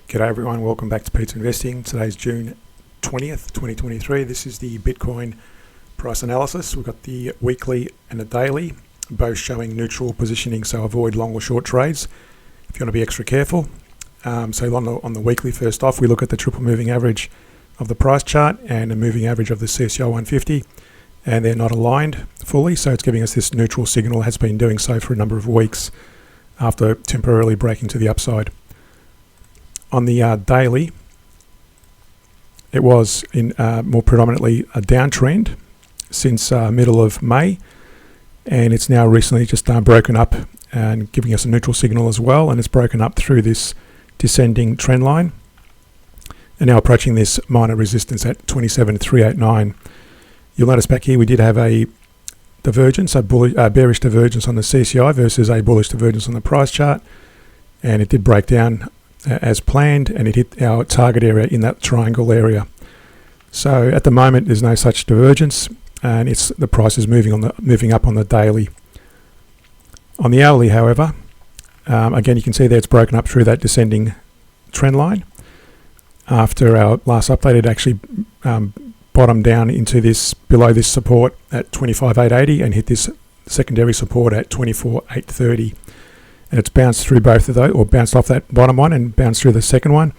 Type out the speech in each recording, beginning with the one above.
G'day everyone, welcome back to Pete's Investing. Today's June 20th, 2023. This is the Bitcoin price analysis. We've got the weekly and the daily, both showing neutral positioning, so avoid long or short trades if you want to be extra careful. So on the weekly, first off, we look at the triple moving average of the price chart and the moving average of the CCI 150, and they're not aligned fully, so it's giving us this neutral signal. It has been doing so for a number of weeks after temporarily breaking to the upside. On the daily, it was in more predominantly a downtrend since middle of May, and it's now recently just broken up and giving us a neutral signal as well, and it's broken up through this descending trend line and now approaching this minor resistance at 27,389. You'll notice back here we did have a divergence, a bearish divergence on the CCI versus a bullish divergence on the price chart, and it did break down as planned, and it hit our target area in that triangle area. So at the moment there's no such divergence, and the price is moving up on the daily. On the hourly, however, again you can see there it's broken up through that descending trend line. After our last update, it actually bottomed down into below this support at 25,880 and hit this secondary support at 24,830. And it's bounced through both of those, or bounced off that bottom one and bounced through the second one,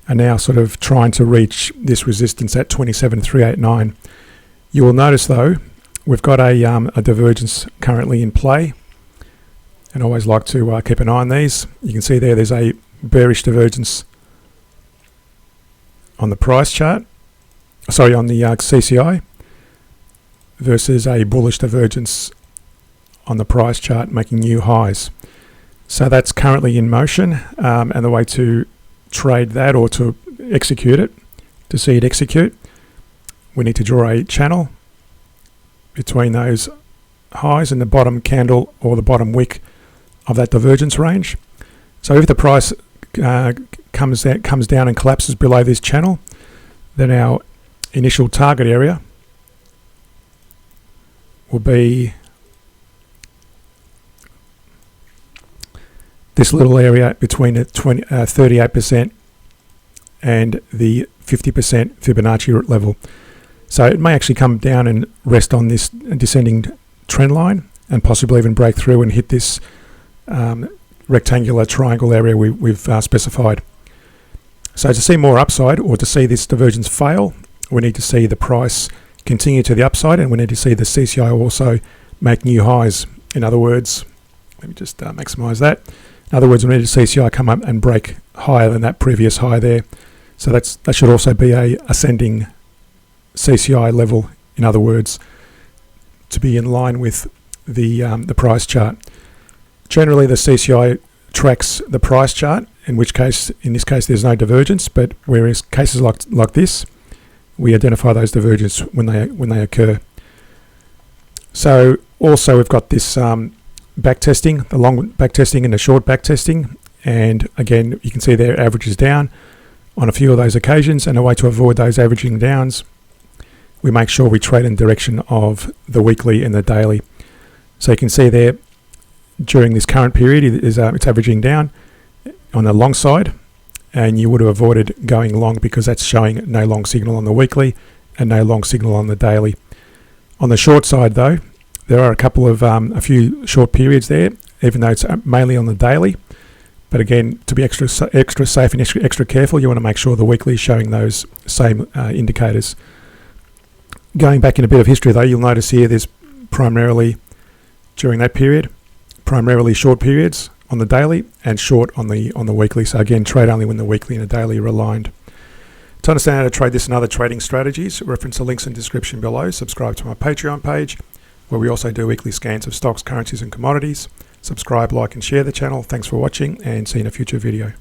and now sort of trying to reach this resistance at 27,389. You will notice though, we've got a divergence currently in play, and I always like to keep an eye on these. You can see there's a bearish divergence on the price chart, on the CCI, versus a bullish divergence on the price chart making new highs. So that's currently in motion, and the way to trade that, or to execute it, to see it execute, we need to draw a channel between those highs and the bottom candle or the bottom wick of that divergence range. So if the price comes down and collapses below this channel, then our initial target area will be this little area between the 38% and the 50% Fibonacci level. So it may actually come down and rest on this descending trend line, and possibly even break through and hit this rectangular triangle area we've specified. So to see more upside, or to see this divergence fail, we need to see the price continue to the upside, and we need to see the CCI also make new highs. In other words, let me just maximize that. In other words, we need to see CCI come up and break higher than that previous high there. So that should also be a ascending CCI level, in other words, to be in line with the price chart. Generally, the CCI tracks the price chart, in this case, there's no divergence, but whereas cases like this, we identify those divergences when they occur. So also we've got this backtesting, the long backtesting and the short backtesting, and again you can see their average is down on a few of those occasions, and a way to avoid those averaging downs, we make sure we trade in direction of the weekly and the daily. So you can see there during this current period it's averaging down on the long side, and you would have avoided going long because that's showing no long signal on the weekly and no long signal on the daily. On the short side though, there are a few short periods there, even though it's mainly on the daily. But again, to be extra safe and extra careful, you want to make sure the weekly is showing those same indicators. Going back in a bit of history though, you'll notice here there's primarily, during that period, primarily short periods on the daily and short on the weekly. So again, trade only when the weekly and the daily are aligned. To understand how to trade this and other trading strategies, reference the links in the description below. Subscribe to my Patreon page, where we also do weekly scans of stocks, currencies and commodities. Subscribe, like and share the channel. Thanks for watching, and see you in a future video.